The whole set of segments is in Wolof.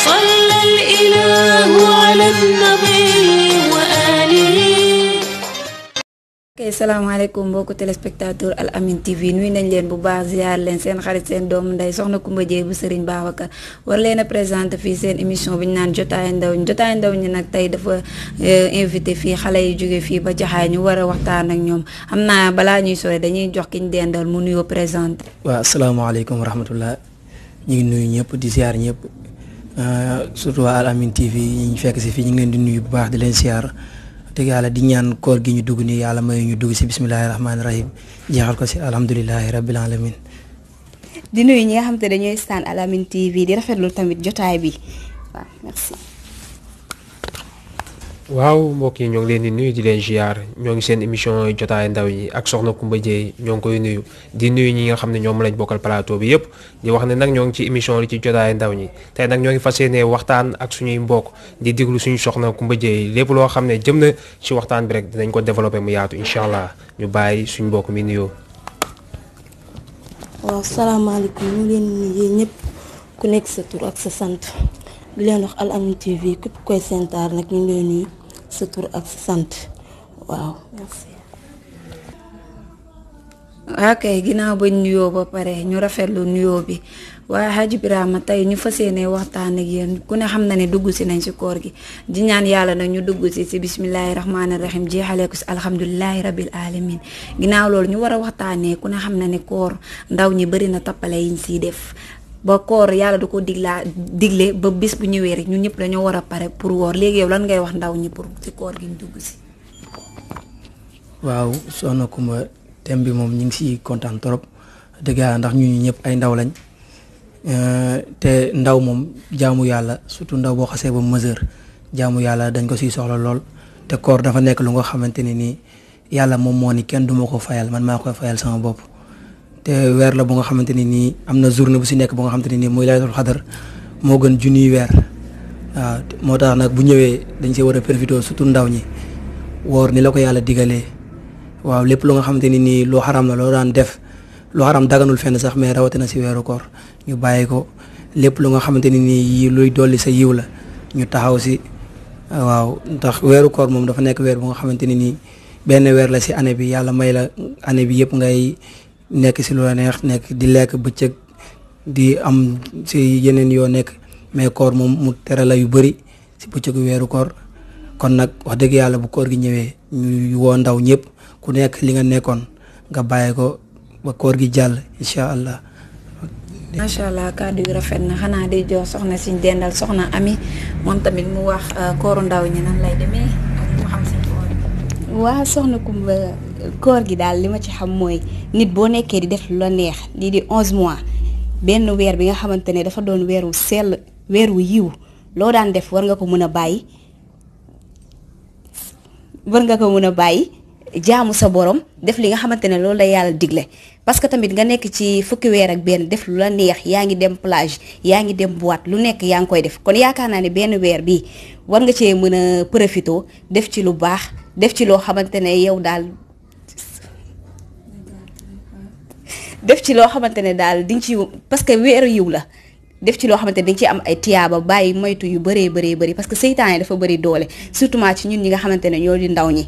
صلى الإله على النبي وآله. Salaamaaleykum mbokku téléspectateur Al Amine TV nuyu nañ leen bu baax ziar leen seen xarit seen doomu ndey soxna Kumba Jeey bu Serigne Babacar war leen a présenté fii seen émission bi ñu naan jotaayu ndaw ñi nag tey dafa invité fii xale yu jóge fii ba Jaxaay ñu war a waxtaan ak ñoom xam naa balaa ñuy sore dañuy jox ki ñu dendal mu nuyoo présenté. waaw asalaamaaleykum wa rahmatullah ñu ngi nuyu ñëpp di ziar ñëpp surtout waa Al Amine TV ñu fekk si fii ñu ngi leen di nuyu bu baax di leen ziar. dëgg yàlla di ñaan koor gi ñu dugg nii yàlla may ñu dugg si bismillahi rahmaani rahim jeexal ko si alhamdulilahi rabbil alamin di nuyu ñi nga xam te dañooy staan Al Amine TV di rafetlu tamit jotaay bi waaw merci. waaw mbokk yi ñoo ngi leen di nuyu di leen ziar ñoo ngi seen émission jotaay ndaw yi ak soxna Kumba Jeey ñoo ngi koy nuyu di nuyu ñi nga xam ne ñoom lañ bokkal plateau bi yëpp di wax ne nag ñoo ngi ci émission li ci jotaay ndaw ñi tey nag ñoo ngi fas yéene waxtaan ak suñuy mbokk di déglu suñu soxna Kumba Jeey lépp loo xam ne jëm na ci waxtaan bi rek dinañ ko développé mu yaatu incha allah ñu bàyyi suñu mbokk mi nuyoo. waaw salaamaaleykum ñu ngi leen di nuyu ñëpp ku nekk sa tur ak sa sant di leen wax Al Amine TV képp koy sentaar nag ñu ngi leen nuyu sa tur ak sa sant waaw merci. ok ginnaaw bañ nuyoo ba pare ñu rafetlu nuyoo bi waaye Hadj Birama tey ñu fas yéene waxtaan ak yéen ku ne xam na ne dugg si nañ si koor gi di ñaan yàlla nag ñu dugg si bismillahi rahmaani rahim jeexalee ko si alhamdulilahi rabil alamin ginnaaw loolu ñu war a waxtaanee ku ne xam na ne koor ndaw ñi bëri na tappale yiñ siy def. ba koor yàlla du ko digle ba bis bu ñëwee rek ñun ñëpp dañoo war a pare pour woor léegi yow lan ngay wax ndaw ñi pour ci koor gi ñu dugg si. waaw soxna Kumba thème bi moom ñu ngi siy kontaan trop dëgg yàlla ndax ñun ñëpp ay ndaw lañ te ndaw moom jaamu yàlla surtout ndaw boo xasee ba mesure jaamu yàlla dañ ko siy soxla lool te koor dafa nekk lu nga xamante ne nii yàlla moom moo ni kenn duma ko fayal man maa koy fayal sama bopp. te weer la bu nga xamante ni nii am na journée bu si nekk bu nga xamante ni nii mooy laylatul xadar moo gën junniy weer waaw moo tax nag bu ñëwee dañ see war a profité surtout ndaw ñi woor ni la ko yàlla digalee waaw lépp lu nga xamante ni nii loo xaram la loo daan def loo xaram daganul fenn sax mais rawatina si weeru koor ñu bàyyi ko lépp lu nga xamante ni nii luy dolli sa yiw la ñu taxaw si waaw ndax weeru koor moom dafa nekk weer bu nga xamante ni nii benn weer la si année bi yàlla may la année bi yëpp ngay nekk si lu la neex nekk di lekk bëccëg di am si yeneen yoo nekk mais koor moom mu tere la yu bëri si bëccëgu weeru koor kon nag wax dëgg yàlla bu koor gi ñëwee ñu woo ndaw ñëpp ku nekk li nga nekkoon nga bàyyi ko ba koor gi jàll incha allah. macha allah kàddu yu rafet na xanaa di jox soxna siñ dendal soxna Ami moom tamit mu wax kooru ndaw ñi nan lay demee ak mu xam si koor. waaw soxna Kumba koor gi daal li ma ci xam mooy nit boo nekkee di def lu la neex lii di 11 mois benn weer bi nga xamante ne dafa doon weeru sell weeru yiw loo daan def war nga ko mën a bàyyi jaamu sa borom def li nga xamante ne loolu la yàlla digle parce que tamit nga nekk ci fukki weer ak benn def lu la neex yaa ngi dem plage yaa ngi dem boîte lu nekk yaa ngi koy def kon yaakaar naa ne benn weer bi war nga cee mën a profité def ci lu baax def ci loo xamante ne yow daal def ci loo xamante ne daal di nga ci parce que weeru yiw la def ci loo xamante ne di nga ci am ay tiyaaba bàyyi moytu yu bëree bëri parce que seytaane dafa bëri doole surtout ci ñun ñi nga xamante ne ñoo di ndaw ñi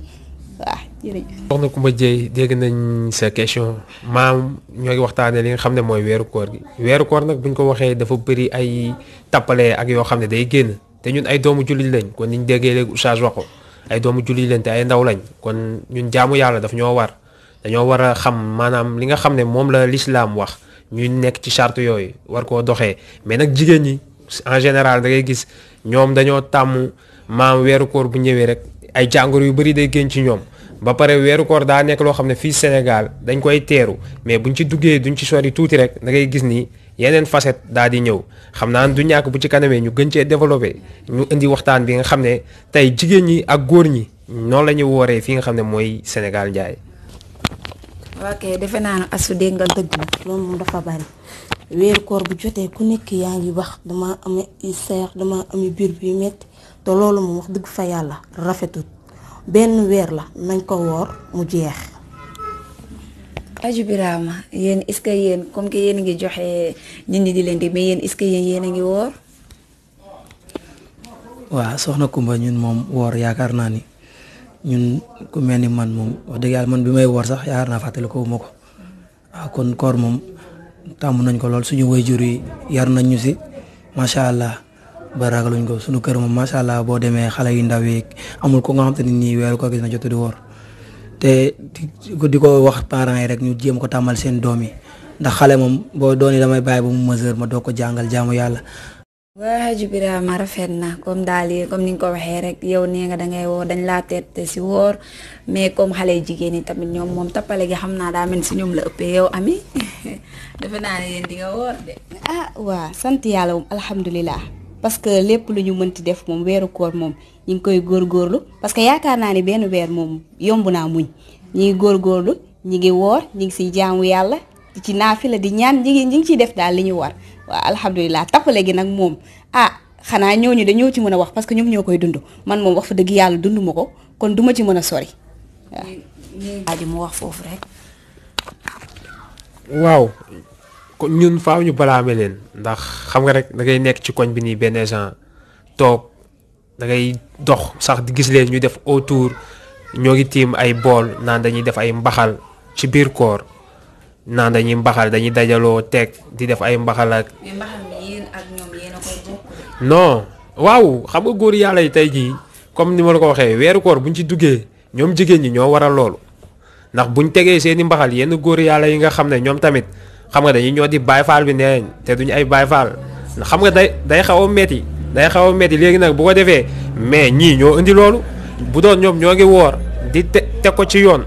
waaw jërëjëf. soxna Kumba Jeey dégg nañ sa question maam ñoo ngi waxtaanee li nga xam ne mooy weeru koor gi weeru koor nag buñ ko waxee dafa bëri ay tappale ak yoo xam ne day génn te ñun ay doomu jullit lañ kon niñ déggee léegi oustaz wax ko ay doomu jullit lañ te ay ndaw lañ kon ñun jaamu yàlla daf ñoo war dañoo war a xam maanaam li nga xam ne moom la lislaam wax ñu nekk ci charte yooyu war koo doxee mais nag jigéen ñi en général da ngay gis ñoom dañoo tàmm maam weeru koor bu ñëwee rek ay jàngoro yu bëri day génn ci ñoom ba pare weeru koor daa nekk loo xam ne fii Sénégal dañ koy teeru mais buñ ci duggee duñ ci sori tuuti rek da ngay gis ni yeneen facette daal di ñëw xam naa du ñàkk bu ci kanamee ñu gën cee développé ñu indi waxtaan bi nga xam ne tey jigéen ñi ak góor ñi noonu la ñu wooree fii nga xam ne mooy Sénégal njaay. ok defe naa ne asu dégg nga dëgg loolu moom dafa bari weeru koor bu jotee ku nekk yaa ngi wax dama amee seex dama amee biir bi metti te loolu moom wax dëgg fa yàlla rafetut benn weer la nañ ko woor mu jeex. Hadj Birama yéen est-ce que yéen comme que yéen a ngi joxe nit ñi di leen di mais yéen est-ce que yéen a ngi woor. waaw soxna Kumba ñun moom woor yaakaar naa ni ñun ku mel ni man moom wax dëgg yàlla man bi may woor sax yaakaar naa fàttali ko ma ko waaw kon koor moom tàmm nañ ko lool suñu waajur yi yar nañ ñu si macha allah ba ragaluñ ko suñu kër moom macha allah boo demee xale yu ndaw yi amul ko nga xam te ne nii weeru koor gis na jot di woor te di ko wax parents yi rek ñu jéem ko tàmmal seen doom yi ndax xale moom boo dooni damay bàyyi ba mu mesure ma doo ko jàngal jaamu yàlla. waa Hadji Birama rafet na comme daal yi comme ni nga ko waxee rek yow nee nga dangay woor dañ laa teete si woor mais comme xale jigéen ñi tamit ñoom moom tappale gi xam naa daa mel si ñoom la ëppee yow Ami defe naa ne yéen di nga woor de. waa sant yàlla moom alhamdulilah parce que lépp lu ñu mënti def moom weeru koor moom ñu ngi koy góorgóorlu parce que yaakaar naa ne benn weer moom yomb naa muñ ñi ngi góorgóorlu ñi ngi woor ñi ngi siy jaamu yàlla ci naafila di ñaan ñi ngi ciy def daal li ñu war. waaw alhamdulilah tappale gi nag moom xanaa ñooñu dañoo ci mën a wax parce que ñoom ñoo koy dund man moom wax fa dëgg yàlla dund ma ko kon duma ci mën a sori waaw. mu wax foofu rek. waaw kon ñun faaw ñu balaame leen ndax xam nga rek da ngay nekk ci koñ bi nii benn gens toog da ngay dox sax di gis leen ñu def autour ñoo ngi tiim ay bool naan dañuy def ay mbaxal ci biir koor. naan dañuy mbaxal dañuy dajaloo teg di def ay mbaxal ak. mais mbaxal mi yéen ak ñoom yéen a koy bokk. non waaw xam nga góor yàlla yi tey jii comme ni ma la ko waxee weeru koor buñ ci duggee ñoom jigéen ñi ñoo waral loolu ndax buñ tegee seeni mbaxal yenn góor yàlla yi nga xam ne ñoom tamit xam nga dañuy ñoo di baay faal bi nee te duñu ay baay faal xam nga day xaw a metti léegi nag bu ko defee mais ñii ñoo indi loolu bu doon ñoom ñoo ngi woor di teg ko ci yoon.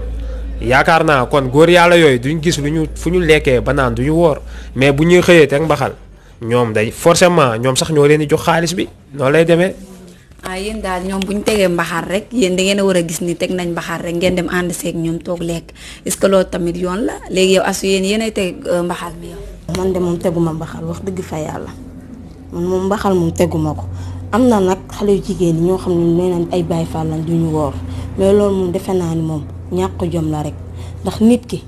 yaakaar naa kon góor yàlla yooyu duñ gis fu ñu lekkee ba naan duñu woor mais bu ñuy xëyee teg mbaxal ñoom day forcément ñoom sax ñoo leen di jox xaalis bi noonu lay demee. yéen daal ñoom bu ñu tegee mbaxal rek yéen da ngeen a war a gis ni teg nañ mbaxal rek ngeen dem ànd seeg ñoom toog lekk est-ce que loolu tamit yoon la léegi yow asu yéenay teg mbaxal mi yow. man de moom teguma mbaxal wax dëgg fa yàlla man moom mbaxal moom teguma ko am na nag xale yu jigéen ñi ñoo xam ne nee nañ ay Baay Faal lañ duñu woor mais loolu moom defe naa ni moom ñàkk jom la rek ndax nit ki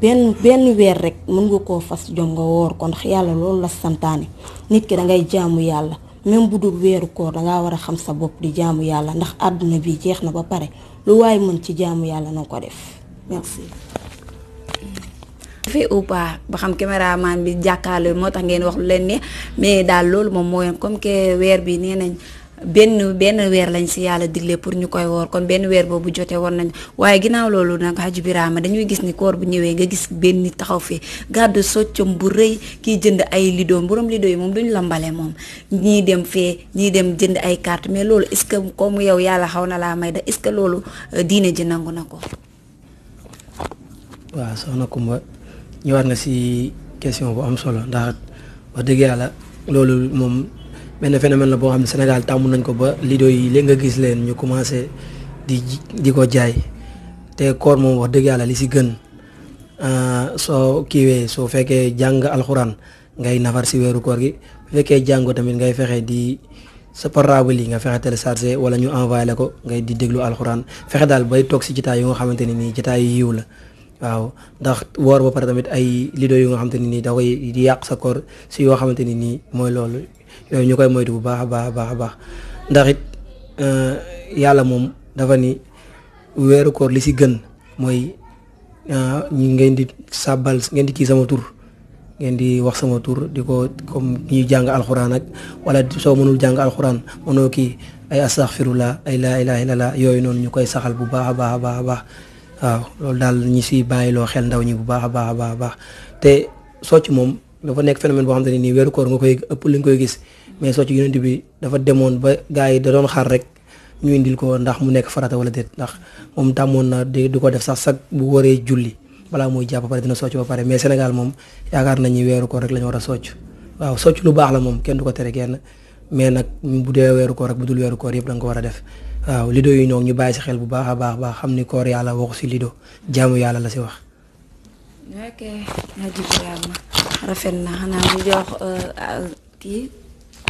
benn weer rek mën nga koo fas jom nga woor kon yàlla loolu la santaane nit ki dangay jaamu yàlla même bu dul weeru koor dangaa war a xam sa bopp di jaamu yàlla ndax àdduna bi jeex na ba pare lu waaye mën ci jaamu yàlla na ko def merci. fi ou pas ba xam caméraman bi jàkkaarloo moo tax ngeen wax lu leen ne mais daal loolu moom mooy comme que weer bi nee nañ benn weer lañ si yàlla digle pour ñu koy woor kon benn weer boobu jotee war nañ waaye ginnaaw loolu nag Hadji Birama dañuy gis ni koor bu ñëwee nga gis benn nit taxaw fii gàddu soccam bu rëy kii jënd ay lido borom lido yi moom duñu la mbale moom ñii dem fee ñii dem jënd ay carte mais loolu est-ce que comme yow yàlla xaw na laa may da est-ce que loolu diine ji nangu na ko. waaw soxna Kumba ñëwaat nga si question bu am solo ndax wax dëgg yàlla loolu moom benn phénomène la boo xam ne Sénégal tàmm nañ ko ba lido yi léegi nga gis leen ñu commencé di ko jaay te koor moom wax dëgg yàlla li si gën soo kiiwee soo fekkee jàng alxuraan ngay nafar si weeru koor gi bu fekkee jàngoo tamit ngay fexe di sa portable yi nga fexe téléchargé wala ñu envoyé la ko ngay di déglu alxuraan fexe daal bay toog si jotaay yu nga xamante ne nii jotaay yu yiw la. waaw ndax woor ba pare tamit ay lido yu nga xamante ni nii da koy di yàq sa koor si yoo xamante ni nii mooy loolu yooyu ñu koy moytu bu baax a baax a baax a baax ndax it yàlla moom dafa ni weeru koor li si gën mooy ñi ngeen di sàbbal ngeen di kii sama tur ngeen di wax sama tur di ko comme ñuy jàng alxuraan ak wala soo mënul jàng alxuraan mënoo kii ay astaghfirullah ay laa ilaha illallah yooyu noonu ñu koy saxal bu baax a baax a baax a baax waaw loolu daal ñi siy bàyyiloo xel ndaw ñi bu baax a baax a baax a baax te socc moom dafa nekk phénomène boo xam te ne nii weeru koor nga koy ëpp li nga koy gis mais socc yonent bi dafa demoon ba gars yi da doon xaar rek ñu indil ko ndax mu nekk farata wala déet ndax moom tàmmoon na di ko def sax bu waree julli balaa muy jàpp ba pare dina socc ba pare mais Sénégal moom yaakaar nañu weeru koor rek la ñu war a socc waaw socc lu baax la moom kenn du ko tere kenn mais nag bu dee weeru koor rek bu dul weeru koor yëpp da nga ko war a def waaw lido yi ñoo ñu bàyyi si xel bu baax a baax xam ni koor yàlla waxu si lido jaamu yàlla la si wax. ok Hadji Birama rafet na xanaa ñu jox kii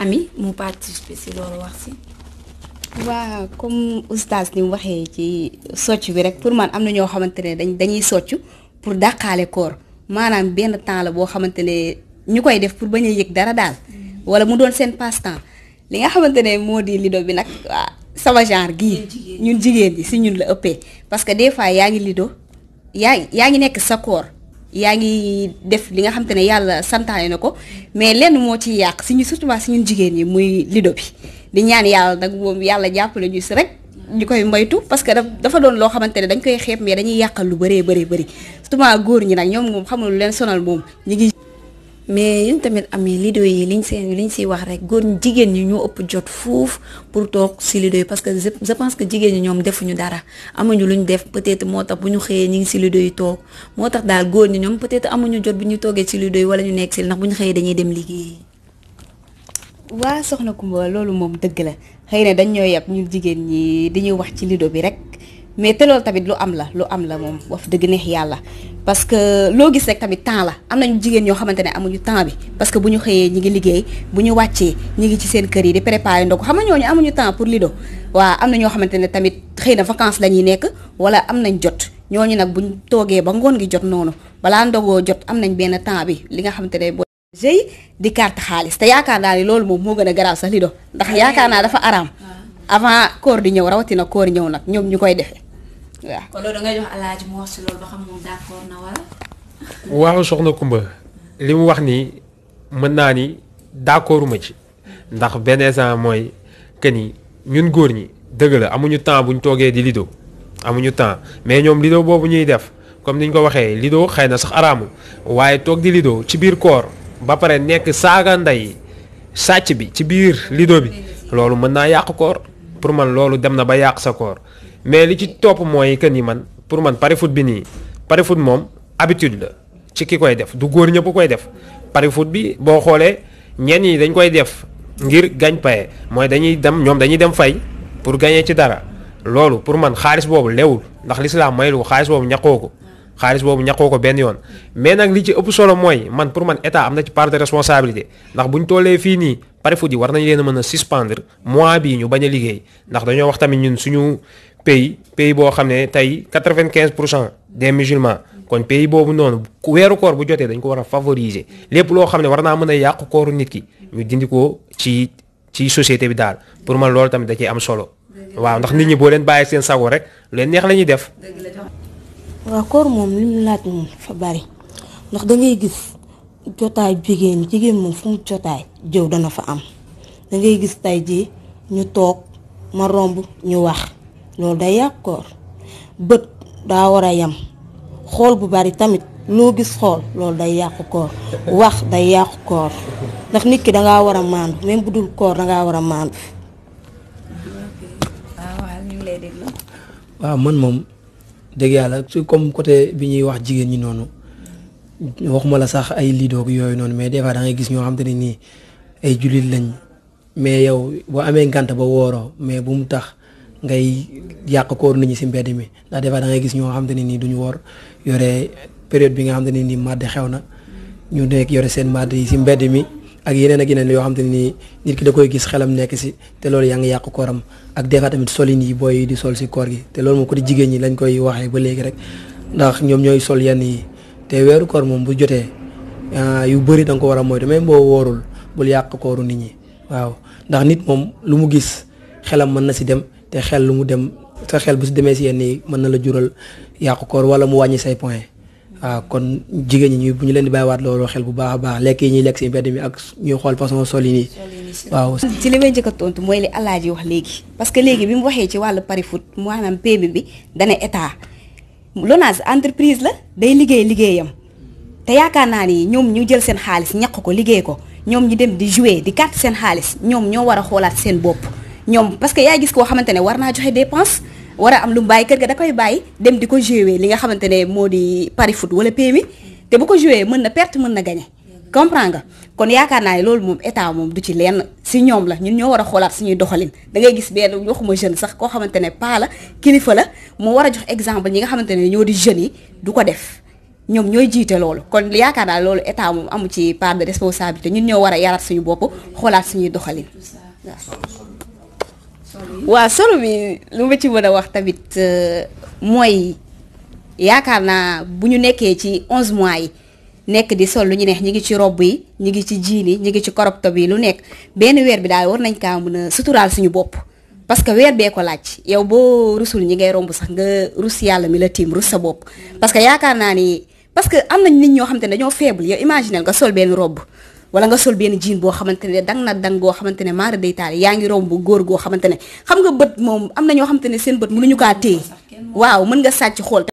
Ami mu participer si loolu wax si. waa comme oustaz ni mu waxee ci socc bi rek pour man am na ñoo xamante ne dañuy socc pour dàqaale koor maanaam benn temps la boo xamante ne ñu koy def pour bañ a yëg dara daal wala mu doon seen passe-temps li nga xamante ne moo di lido bi nag waa sama genre gii ñun jigéen ñi si ñun la ëppee parce que des fois yaa ngi lido yaa ngi nekk sa koor yaa ngi def li nga xamante ne yàlla santaane na ko mais lenn moo ci yàq si ñu surtout si ñun jigéen ñi muy lido bi di ñaan yàlla nag moom yàlla jàppale ñu si rek ñu koy moytu parce que dafa doon loo xamante ne dañ koy xeeb mais dañuy yàqal lu bëree bëri surtout góor ñi nag ñoom moom xamul lu leen sonal moom ñu ngi. mais yéen tamit amee lido yi liñ siy wax rek góor ñi jigéen ñi ñoo ëpp jot fuuf pour toog si lido yi parce que je pense que jigéen ñi ñoom defuñu dara amuñu luñ def peut-être moo tax bu ñu xëyee ñu ngi si lido yi toog moo tax daal góor ñi ñoom peut-être amuñu jot bu ñu toogee si lido yi wala ñu nekk si ndax bu ñu xëyee dañuy dem liggéey. waa soxna Kumba loolu moom dëgg la xëy na dañ ñoo yab ñun jigéen ñi dañuy wax ci lido bi rek mais te loolu tamit lu am la moom wax dëgg neex yàlla parce que loo gis rek tamit temps la am nañu jigéen ñoo xamante ne amuñu temps bi parce que bu ñu xëyee ñi ngi liggéey bu ñu wàccee ñi ngi ci seen kër yi di préparer ndogu xam nga ñooñu amuñu temps pour lido waa am na ñoo xamante ne tamit xëy na vacances la ñuy nekk wala am nañ jot ñooñu nag buñ toogee ba ngoon gi jot noonu balaa ndogoo jot am nañ benn temps bi li nga xamante ne jëy di carte xaalis te yaakaar naa ni loolu moom moo gën a garaaw sax lido ndax yaakaar naa dafa araam avant koor di ñëw rawatina koor ñëw nag ñoom ñu koy defee waaw. kon loolu da ngay jox alaaji mu wax si loolu ba xam moom d'accord na wala. waaw soxna Kumba li mu wax nii mën naa ni d'accorduma ci ndax benn instant mooy que ni ñun góor ñi dëgg la amuñu temps buñ toogee di lido amuñu temps mais ñoom lido boobu ñuy def comme niñ ko waxee lido xëy na sax araamul waaye toog di lido ci biir koor. ba pare nekk saaga ndey sàcc bi ci biir lido bi loolu mën naa yàq koor pour man loolu dem na ba yàq sa koor mais li ci topp mooy que ni man pour man pari foot bi nii pari foot moom habitude la ci ki koy def du góor ñëpp koy def pari foot bi boo xoolee ñenn ñi dañ koy def ngir gañ paye mooy dañuy dem fay pour gagner ci dara loolu pour man xaalis boobu lewul ndax l'islam maylu ko xaalis boobu ñaqoo ko benn yoon mais nag li ci ëpp solo mooy man pour man état am na ci part de responsabilité ndax buñ tollee fii nii pari foot yi war nañ leen a mën a suspendre mois bii ñu bañ a liggéey ndax dañoo wax tamit ñun suñu pays boo xam ne tey 95% des musulmans kon pays boobu noonu weeru koor bu jotee dañ ko war a favoriser lépp loo xam ne war naa mën a yàqu kooru nit ki ñu dindi ko ci société bi daal pour man loolu tamit da ciy am solo waaw ndax nit ñi boo leen bàyyi seen sago rek lu leen neex la ñuy def. waaw koor moom li mu laaj moom fa bari ndax dangay gis jotaay jigéen moom fu mu jotaay jëw dana fa am dangay gis tey jii ñu toog ma romb ñu wax loolu day yàq koor bët daa war a yam xool bu bari tamit loo gis xool loolu day yàqu koor wax day yàqu koor ndax nit ki dangaa war a maandu même bu dul koor dangaa war a maandu. waaw man moom dëgg yàlla su comme côté bi ñuy wax jigéen ñi noonu waxuma la sax ay lidoog yooyu noonu mais des fois da ngay gis ñoo xam te ne nii ay jullit lañ mais yow boo amee ngànt ba wooroo mais bu mu tax ngay yàq koor nit ñi si mbedd mi ndax des fois da ngay gis ñoo xam te ne nii duñu woor yore période bi nga xam te ne nii màdd xew na ñu nekk yore seen màdd yi si mbedd mi ak yeneen yoo xam te ne nii nit ki da koy gis xelam nekk si te loolu yaa ngi yàq kooram ak des fois tamit solin yi booy di sol si koor gi te loolu moom ko di jigéen ñi lañ koy waxee ba léegi rek ndax ñoom ñooy sol yenn yi te weeru koor moom bu jotee yu bëri da nga ko war a moytu même boo woorul bul yàq kooru nit ñi waaw ndax nit moom lu mu gis xelam mën na si dem te xel lu mu dem sa xel bu si demee si yenn yi mën na la jural yàq koor wala mu wàññi say point waaw kon jigéen ñi bu ñu leen di bàyyiwaat loolu xel bu baax a baax lekk yi ñuy lekk si mbedd mi ak ñuy xool façon sol yi nii waaw. ci li may njëkk a tontu mooy li Alaaji wax léegi parce que léegi bi mu waxee ci wàllu pari foot maanaam PMI bi dana état LONASE entreprise la day liggéeyam te yaakaar naa ni ñoom ñu jël seen xaalis ñaq ko liggéey ko ñoom ñu dem di jouer di carte seen xaalis ñoom ñoo war a xoolaat seen bopp ñoom parce que yaa gis koo xamante ne war naa joxe dépense war a am lu mu bàyyi kër ga da koy bàyyi dem di ko jouer li nga xamante ne moo di pari foot wala PMI te bu ko jouer mën na perte mën na gagner comprends nga kon yaakaar naa ne loolu moom état moom du ci lenn si ñoom la ñun ñoo war a xoolaat suñuy doxalin da ngay gis benn waxuma jeune sax koo xamante ne paa la kilifa la moo war a jox exemple ñi nga xamante ne ñoo di jeunes yi du ko def ñoom ñooy jiite loolu kon yaakaar naa loolu état moom amu ci part de responsabilité ñun ñoo war a yaraat suñu bopp xoolaat suñuy doxalin waaw solo bi lu ma ci mën a wax tamit mooy yaakaar naa bu ñu nekkee ci 11 mois yi nekk di sol lu ñu neex ñi ngi ci robb yi ñi ngi ci jiin yi ñi ngi ci crop top yi lu nekk benn weer bi daal war nañ kaa mën a suturaal suñu bopp parce que weer bee ko laaj yow boo rusul ñi ngay romb sax nga rus yàlla mi la tiim rus sa bopp parce que yaakaar naa ni parce que am nañ nit ñoo xamante ne dañoo faible yow imaginel nga sol benn robb wala nga sol benn jean boo xamante ne dang goo xamante ne maara day taal yaa ngi romb góor goo xamante ne xam nga bët moom am na ñoo xamante ne seen bët mënuñu kaa téye waaw mën nga sàcc xool